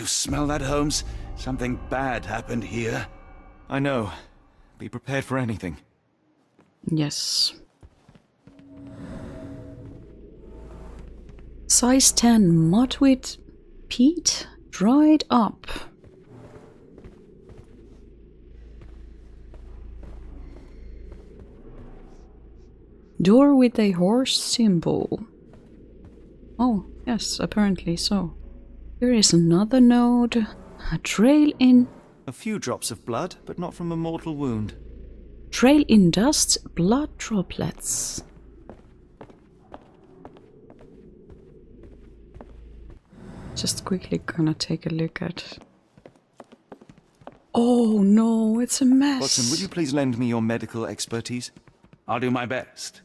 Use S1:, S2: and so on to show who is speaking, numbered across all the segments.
S1: you smell that, Holmes? Something bad happened here.
S2: I know. Be prepared for anything.
S3: Yes. Size 10 mud with peat dried up. Door with a horse symbol. Oh, yes, apparently so. Here is another node. A trail in...
S2: A few drops of blood, but not from a mortal wound.
S3: Trail in dust, blood droplets. Just quickly gonna take a look at... Oh no, it's a mess.
S2: Watson, would you please lend me your medical expertise?
S1: I'll do my best.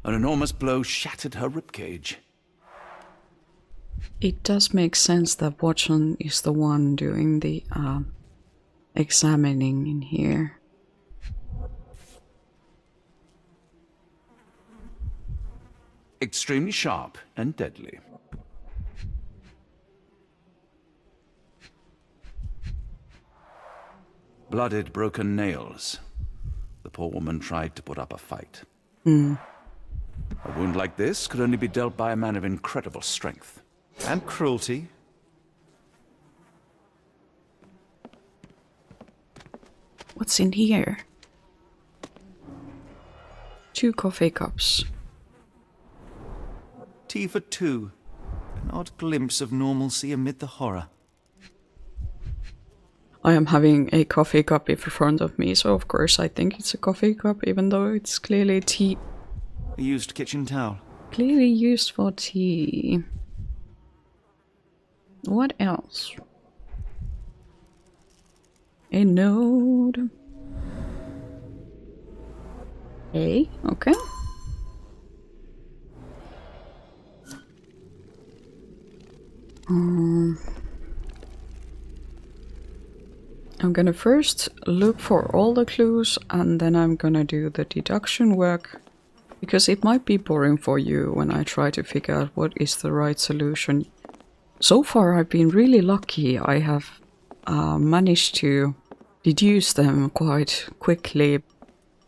S1: An enormous blow shattered her ribcage.
S3: It does make sense that Watson is the one doing the examining in here.
S1: Extremely sharp and deadly. Blooded, broken nails. The poor woman tried to put up a fight. A wound like this could only be dealt by a man of incredible strength.
S2: And cruelty.
S3: What's in here? 2 coffee cups.
S2: Tea for 2. An odd glimpse of normalcy amid the horror.
S3: I am having a coffee cup in front of me, so of course I think it's a coffee cup, even though it's clearly tea.
S2: A used kitchen towel.
S3: Clearly used for tea. What else? A node. Hey, okay. I'm gonna first look for all the clues and then I'm gonna do the deduction work, because it might be boring for you when I try to figure out what is the right solution. So far I've been really lucky. I have managed to deduce them quite quickly,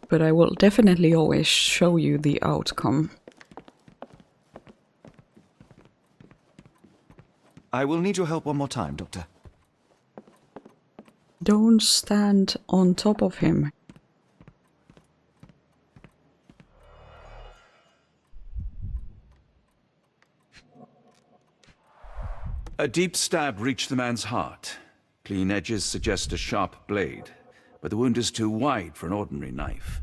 S3: but I will definitely always show you the outcome.
S2: I will need your help one more time, Doctor.
S3: Don't stand on top of him.
S1: A deep stab reached the man's heart. Clean edges suggest a sharp blade, but the wound is too wide for an ordinary knife.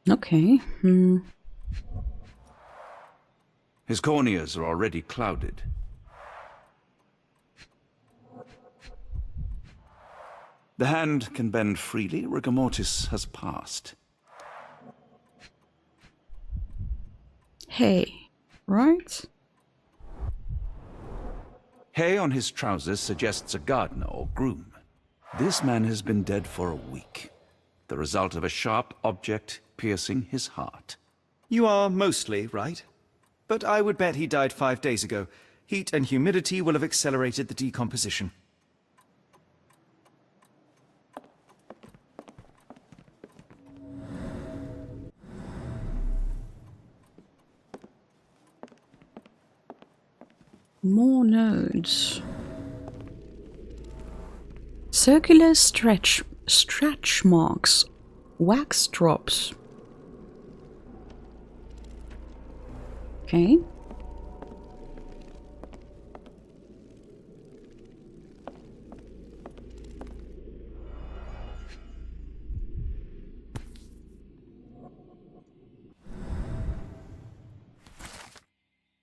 S3: Okay.
S1: His corneas are already clouded. The hand can bend freely. Rigor mortis has passed.
S3: Hay, right?
S1: Hay on his trousers suggests a gardener or groom. This man has been dead for a week. The result of a sharp object piercing his heart.
S2: You are mostly right. But I would bet he died 5 days ago. Heat and humidity will have accelerated the decomposition.
S3: More nodes. Circular stretch marks. Wax drops. Okay.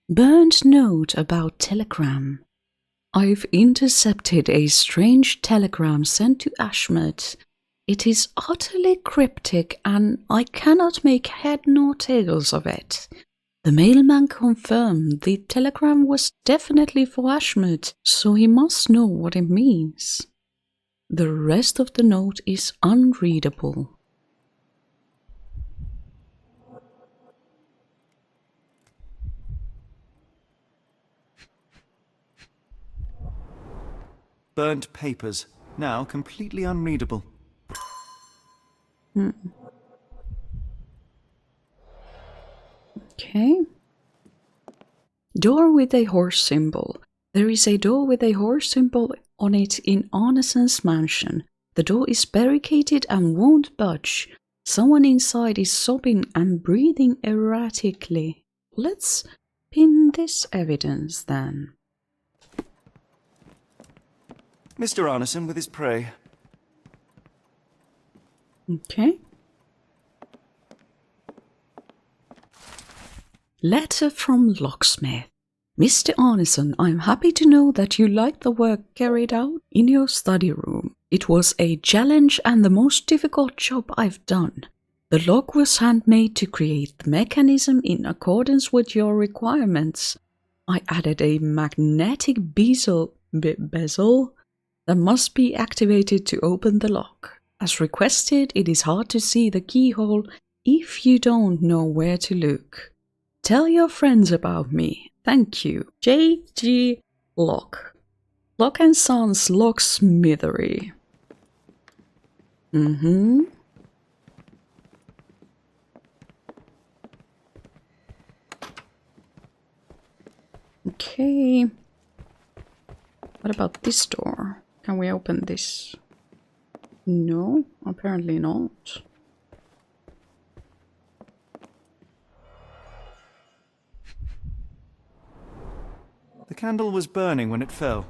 S3: Burnt note about telegram. I've intercepted a strange telegram sent to Ashmet. It is utterly cryptic and I cannot make head nor tails of it. The mailman confirmed the telegram was definitely for Ashmet, so he must know what it means. The rest of the note is unreadable.
S2: Burnt papers, now completely unreadable.
S3: Okay. Door with a horse symbol. There is a door with a horse symbol on it in Arneson's mansion. The door is barricaded and won't budge. Someone inside is sobbing and breathing erratically. Let's pin this evidence then.
S2: Mr. Arneson with his prey.
S3: Okay. Letter from Locksmith. Mr. Arneson, I am happy to know that you like the work carried out in your study room. It was a challenge and the most difficult job I've done. The lock was handmade to create the mechanism in accordance with your requirements. I added a magnetic bezel that must be activated to open the lock. As requested, it is hard to see the keyhole if you don't know where to look. Tell your friends about me. Thank you. J.G. Locke. Locke & Sons Locksmithery. Okay. What about this door? Can we open this? No, apparently not.
S2: The candle was burning when it fell.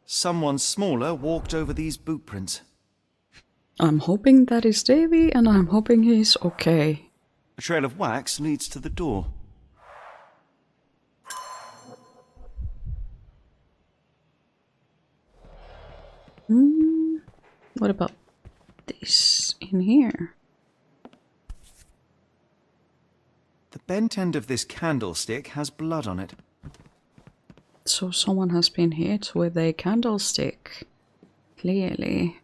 S2: Someone smaller walked over these boot prints.
S3: I'm hoping that is Davy, and I'm hoping he's okay.
S2: A trail of wax leads to the door.
S3: What about this in here?
S2: The bent end of this candlestick has blood on it.
S3: So someone has been hit with a candlestick. Clearly.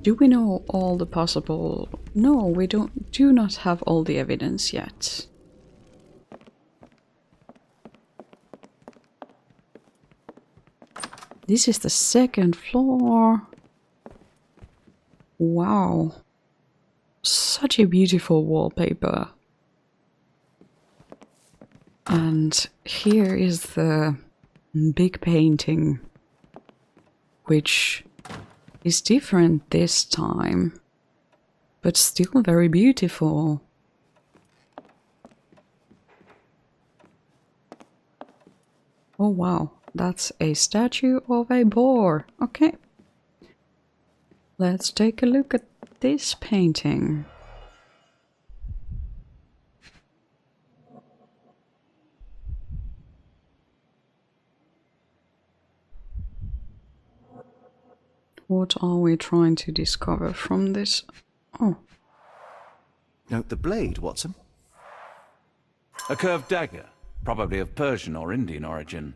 S3: Do we know all the possible... No, we do not have all the evidence yet. This is the second floor. Wow. Such a beautiful wallpaper. And here is the big painting, which is different this time, but still very beautiful. Oh wow, that's a statue of a boar. Okay. Let's take a look at this painting. What are we trying to discover from this? Oh.
S2: Note the blade, Watson.
S1: A curved dagger, probably of Persian or Indian origin.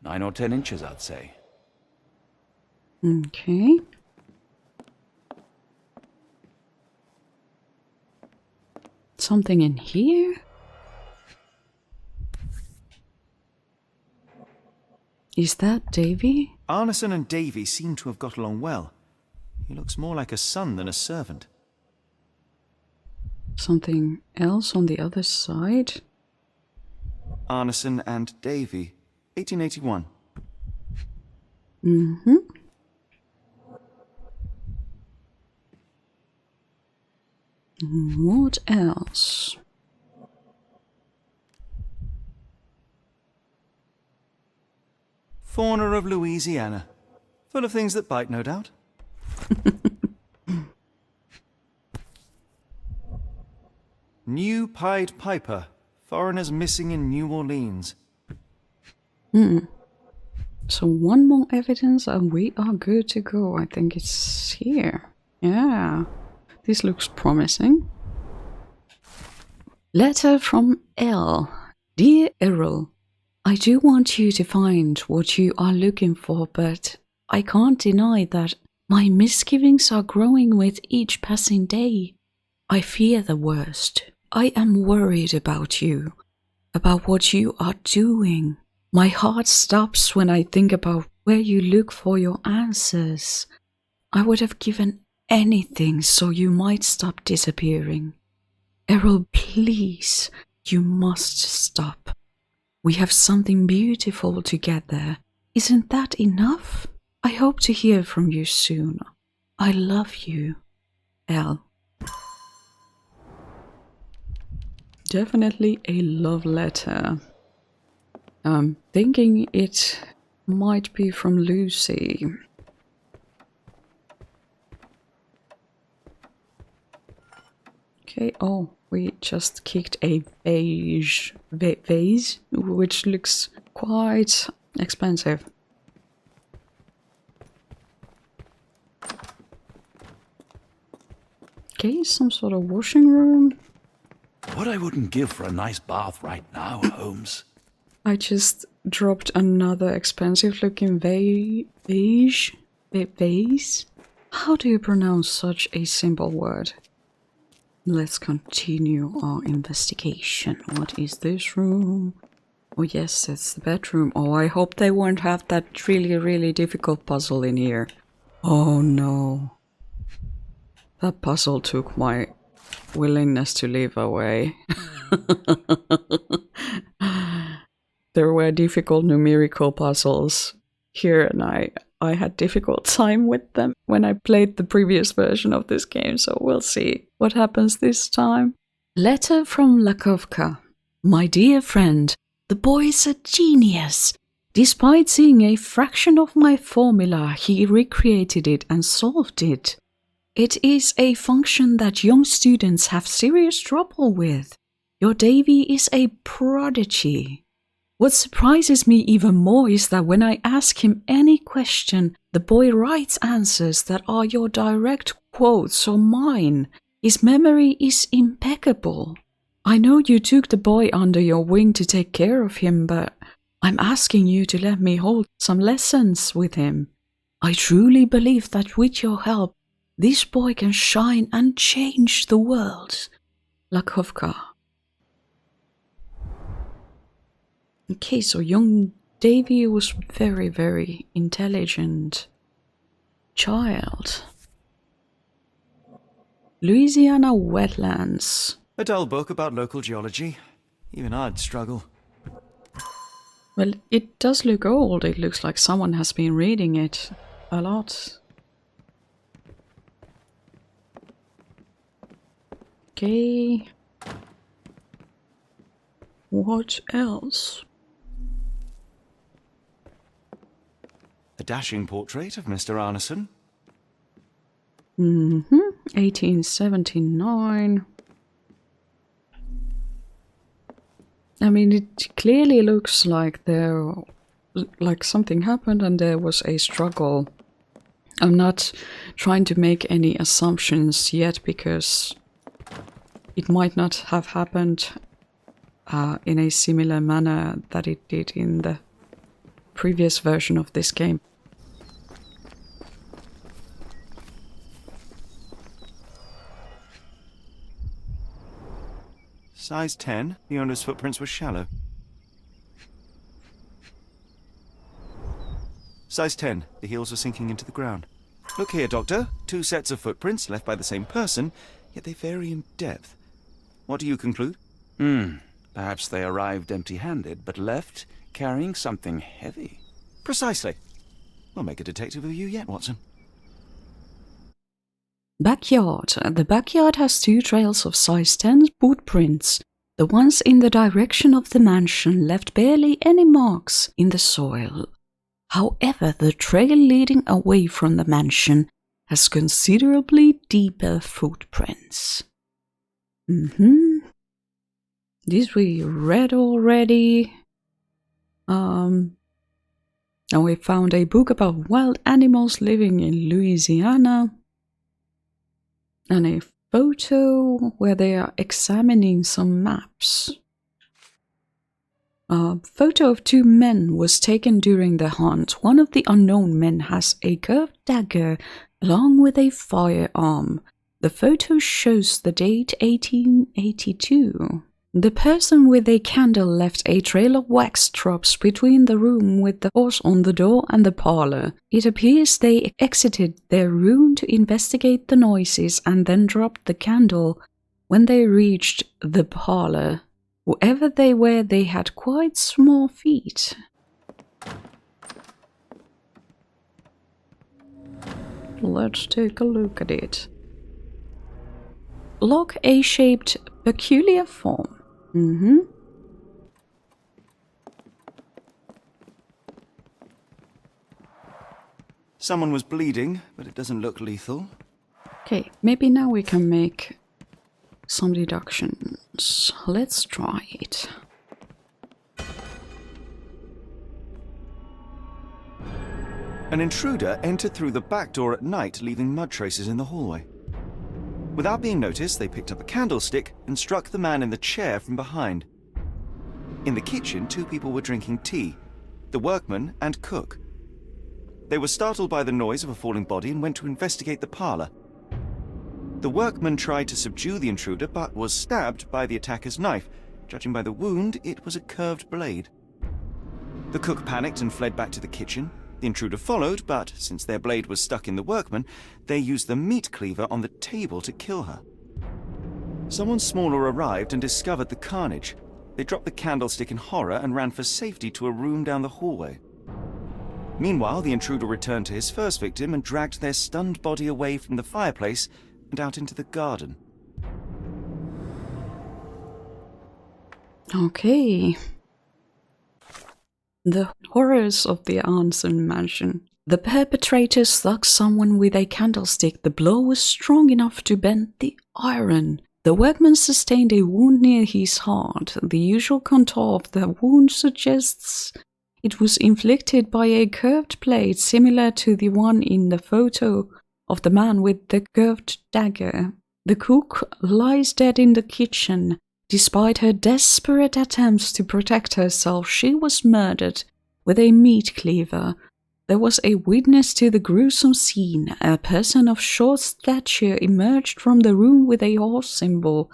S1: 9 or 10 inches, I'd say.
S3: Okay. Something in here? Is that Davy?
S2: Arneson and Davy seem to have got along well. He looks more like a son than a servant.
S3: Something else on the other side?
S2: Arneson and Davy, 1881.
S3: Mm-hmm. What else?
S2: Fauna of Louisiana. Full of things that bite, no doubt. New Pied Piper. Foreigners missing in New Orleans.
S3: So one more evidence and we are good to go. I think it's here. Yeah. This looks promising. Letter from L. Dear Errol, I do want you to find what you are looking for, but I can't deny that My misgivings are growing with each passing day. I fear the worst. I am worried about you, about what you are doing. My heart stops when I think about where you look for your answers. I would have given anything so you might stop disappearing. Errol, please, you must stop. We have something beautiful together. Isn't that enough? I hope to hear from you soon. I love you, L. Definitely a love letter. I'm thinking it might be from Lucy. Okay, oh, we just kicked a vase, which looks quite expensive. Okay, some sort of washing room.
S1: What I wouldn't give for a nice bath right now, Holmes.
S3: I just dropped another expensive looking vase. How do you pronounce such a simple word? Let's continue our investigation. What is this room? Oh yes, it's the bedroom. Oh, I hope they won't have that really difficult puzzle in here. Oh no. That puzzle took my willingness to live away. There were difficult numerical puzzles here, and I had difficult time with them when I played the previous version of this game, so we'll see what happens this time. Letter from Lakofka. My dear friend, the boy is a genius. Despite seeing a fraction of my formula, he recreated it and solved it. It is a function that young students have serious trouble with. Your Davy is a prodigy. What surprises me even more is that when I ask him any question, the boy writes answers that are your direct quotes or mine. His memory is impeccable. I know you took the boy under your wing to take care of him, but I'm asking you to let me hold some lessons with him. I truly believe that with your help, this boy can shine and change the world. Lakofka. Okay, so young Davy was very intelligent child. Louisiana wetlands.
S2: A dull book about local geology. Even I'd struggle.
S3: Well, it does look old. It looks like someone has been reading it a lot. Okay. What else?
S2: A dashing portrait of Mr. Arneson.
S3: 1879. I mean, it clearly looks like something happened and there was a struggle. I'm not trying to make any assumptions yet because it might not have happened in a similar manner that it did in the previous version of this game.
S2: Size 10. The owner's footprints were shallow. Size 10. The heels were sinking into the ground. Look here, Doctor. 2 sets of footprints left by the same person, yet they vary in depth. What do you conclude?
S1: Perhaps they arrived empty-handed, but left carrying something heavy.
S2: Precisely. We'll make a detective of you yet, Watson.
S3: Backyard. The backyard has 2 trails of size 10 boot prints. The ones in the direction of the mansion left barely any marks in the soil. However, the trail leading away from the mansion has considerably deeper footprints. This we read already. And we found a book about wild animals living in Louisiana. And a photo where they are examining some maps. A photo of 2 men was taken during the hunt. One of the unknown men has a curved dagger along with a firearm. The photo shows the date 1882. The person with a candle left a trail of wax drops between the room with the horse on the door and the parlor. It appears they exited their room to investigate the noises and then dropped the candle when they reached the parlor. Whoever they were, they had quite small feet. Let's take a look at it. Block A-shaped, peculiar form.
S2: Someone was bleeding, but it doesn't look lethal.
S3: Okay, maybe now we can make some deductions. Let's try it.
S2: An intruder entered through the back door at night, leaving mud traces in the hallway. Without being noticed, they picked up a candlestick and struck the man in the chair from behind. In the kitchen, 2 people were drinking tea, the workman and cook. They were startled by the noise of a falling body and went to investigate the parlor. The workman tried to subdue the intruder but was stabbed by the attacker's knife. Judging by the wound, it was a curved blade. The cook panicked and fled back to the kitchen. The intruder followed, but since their blade was stuck in the workman, they used the meat cleaver on the table to kill her. Someone smaller arrived and discovered the carnage. They dropped the candlestick in horror and ran for safety to a room down the hallway. Meanwhile, the intruder returned to his first victim and dragged their stunned body away from the fireplace and out into the garden.
S3: Okay. The horrors of the Arneson mansion. The perpetrator struck someone with a candlestick. The blow was strong enough to bend the iron. The workman sustained a wound near his heart. The usual contour of the wound suggests it was inflicted by a curved blade similar to the one in the photo of the man with the curved dagger. The cook lies dead in the kitchen. Despite her desperate attempts to protect herself, she was murdered with a meat cleaver. There was a witness to the gruesome scene. A person of short stature emerged from the room with a horse symbol,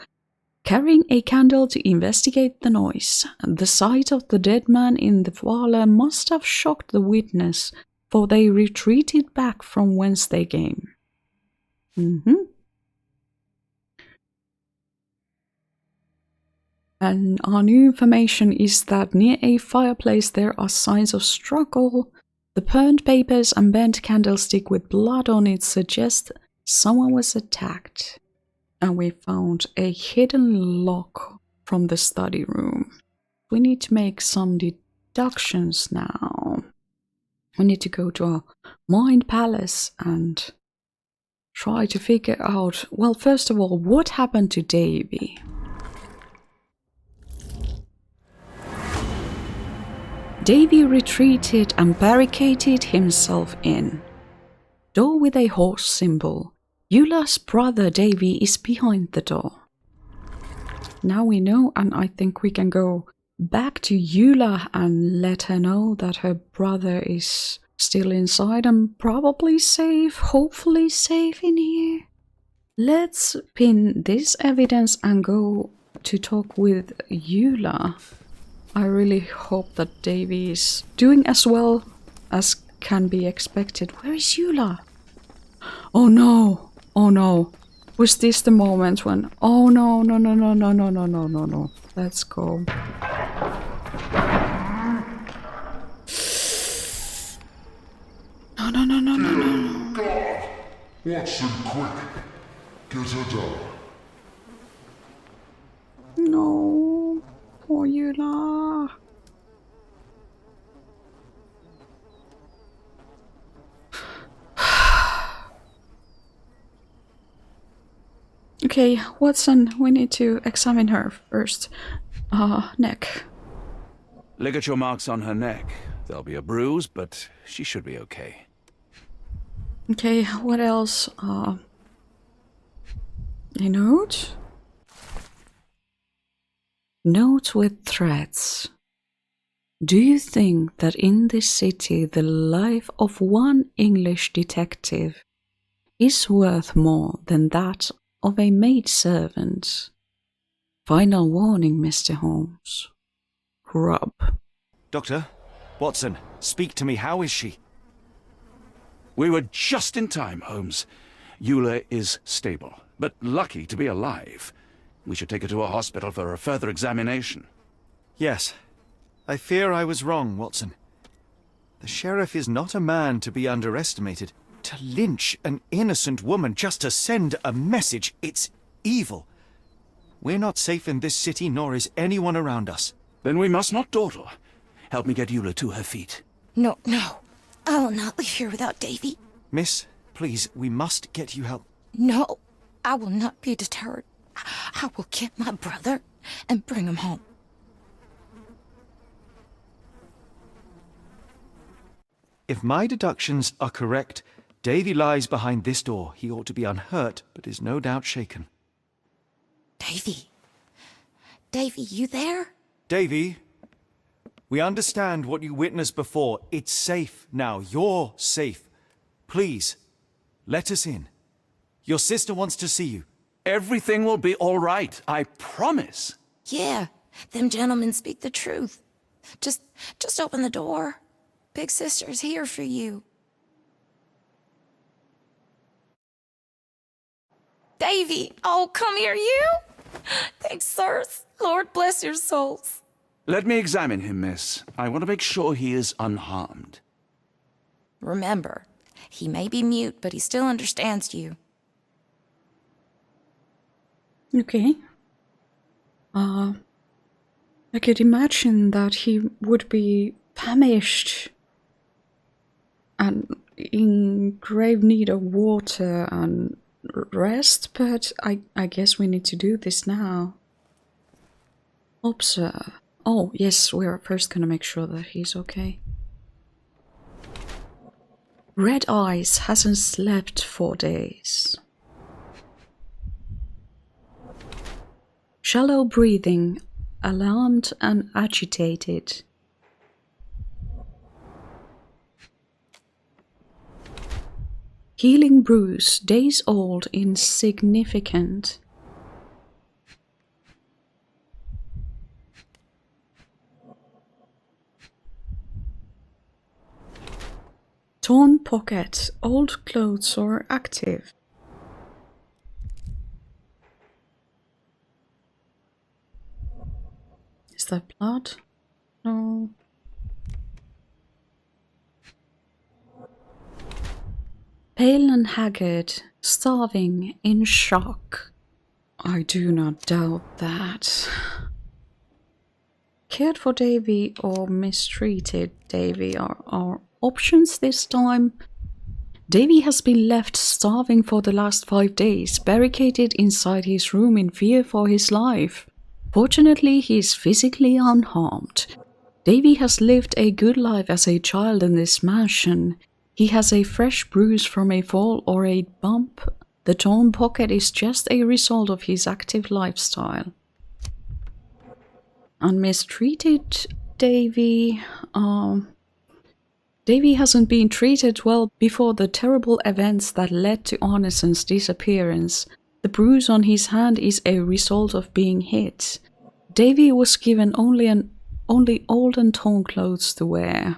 S3: carrying a candle to investigate the noise. The sight of the dead man in the parlor must have shocked the witness, for they retreated back from whence they came. And our new information is that near a fireplace there are signs of struggle. The burned papers and bent candlestick with blood on it suggest someone was attacked. And we found a hidden lock from the study room. We need to make some deductions now. We need to go to our mind palace and try to figure out, well, first of all, what happened to Davy? Davy retreated and barricaded himself in. Door with a horse symbol. Eulah's brother Davy is behind the door. Now we know, and I think we can go back to Eulah and let her know that her brother is still inside and probably safe, hopefully safe in here. Let's pin this evidence and go to talk with Eulah. I really hope that Davy is doing as well as can be expected. Where is Eulah? Oh no! Oh no! Was this the moment when... Oh no, no, no, no, no, no, no, no, no, no. Let's go. No, no, no, no, no, no.
S4: God! Watch them quick. Get her down.
S3: No. Poor Eulah. Okay, Watson, we need to examine her first. Neck.
S1: Look at your marks on her neck. There'll be a bruise, but she should be okay.
S3: Okay, what else? A note? Note with threats. Do you think that in this city the life of one English detective is worth more than that of a maidservant. Final warning, Mr. Holmes. Grub.
S2: Doctor, Watson, speak to me. How is she?
S1: We were just in time, Holmes. Eulah is stable, but lucky to be alive. We should take her to a hospital for a further examination.
S2: Yes. I fear I was wrong, Watson. The sheriff is not a man to be underestimated. To lynch an innocent woman just to send a message, it's evil. We're not safe in this city, nor is anyone around us.
S1: Then we must not dawdle. Help me get Eulah to her feet.
S5: No. I will not leave here without Davy.
S2: Miss, please, we must get you help.
S5: No, I will not be deterred. I will get my brother and bring him home.
S2: If my deductions are correct, Davy lies behind this door. He ought to be unhurt, but is no doubt shaken.
S5: Davy, you there?
S2: Davy, we understand what you witnessed before. It's safe now. You're safe. Please, let us in. Your sister wants to see you.
S1: Everything will be all right, I promise.
S5: Yeah, them gentlemen speak the truth. Just open the door. Big sister's here for you. Davy, oh, come here, you. Thanks, sirs. Lord bless your souls.
S1: Let me examine him, miss. I want to make sure he is unharmed.
S5: Remember, he may be mute, but he still understands you.
S3: Okay. I could imagine that he would be famished and in grave need of water and rest, but I guess we need to do this now. Observe. Oh, yes, we're first gonna make sure that he's okay. Red Eyes hasn't slept for days. Shallow breathing, alarmed and agitated. Healing bruise, days old, insignificant. Torn pocket, old clothes or active. Is that blood? No. Pale and haggard, starving, in shock. I do not doubt that. Cared for Davy or mistreated Davy are our options this time. Davy has been left starving for the last 5 days, barricaded inside his room in fear for his life. Fortunately, he is physically unharmed. Davy has lived a good life as a child in this mansion. He has a fresh bruise from a fall or a bump. The torn pocket is just a result of his active lifestyle. And mistreated Davy. Davy hasn't been treated well before the terrible events that led to Arneson's disappearance. The bruise on his hand is a result of being hit. Davy was given only old and torn clothes to wear.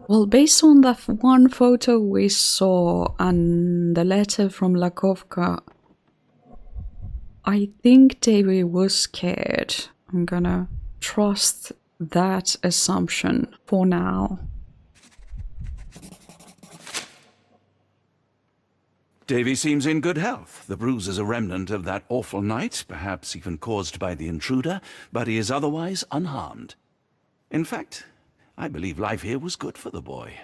S3: Well, based on that one photo we saw and the letter from Lakofka, I think Davy was scared. I'm gonna trust that assumption for now.
S1: Davy seems in good health. The bruise is a remnant of that awful night, perhaps even caused by the intruder, but he is otherwise unharmed. In fact, I believe life here was good for the boy.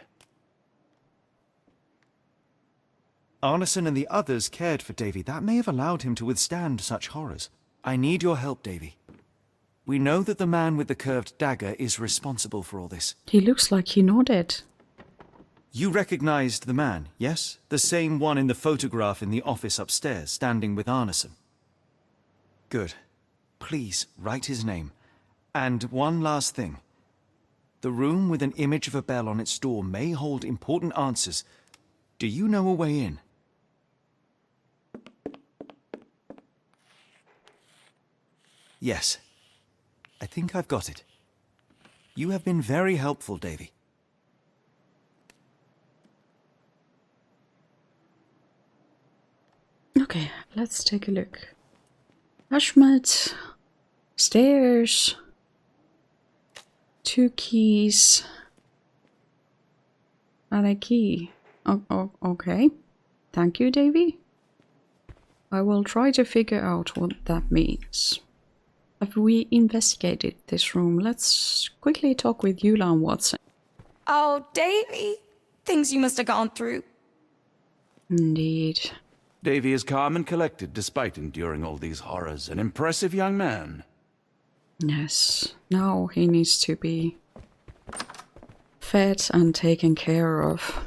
S2: Arneson and the others cared for Davy. That may have allowed him to withstand such horrors. I need your help, Davy. We know that the man with the curved dagger is responsible for all this.
S3: He looks like he nodded.
S2: You recognized the man, yes? The same one in the photograph in the office upstairs, standing with Arneson. Good. Please, write his name. And one last thing. The room with an image of a bell on its door may hold important answers. Do you know a way in? Yes. I think I've got it. You have been very helpful, Davy.
S3: Okay, let's take a look. Hashmat, stairs, 2 keys, and a key. Okay. Thank you, Davy. I will try to figure out what that means. Have we investigated this room? Let's quickly talk with Eulah and Watson.
S5: Oh, Davy. Things you must have gone through.
S3: Indeed.
S1: Davy is calm and collected despite enduring all these horrors. An impressive young man.
S3: Yes, now he needs to be fed and taken care of.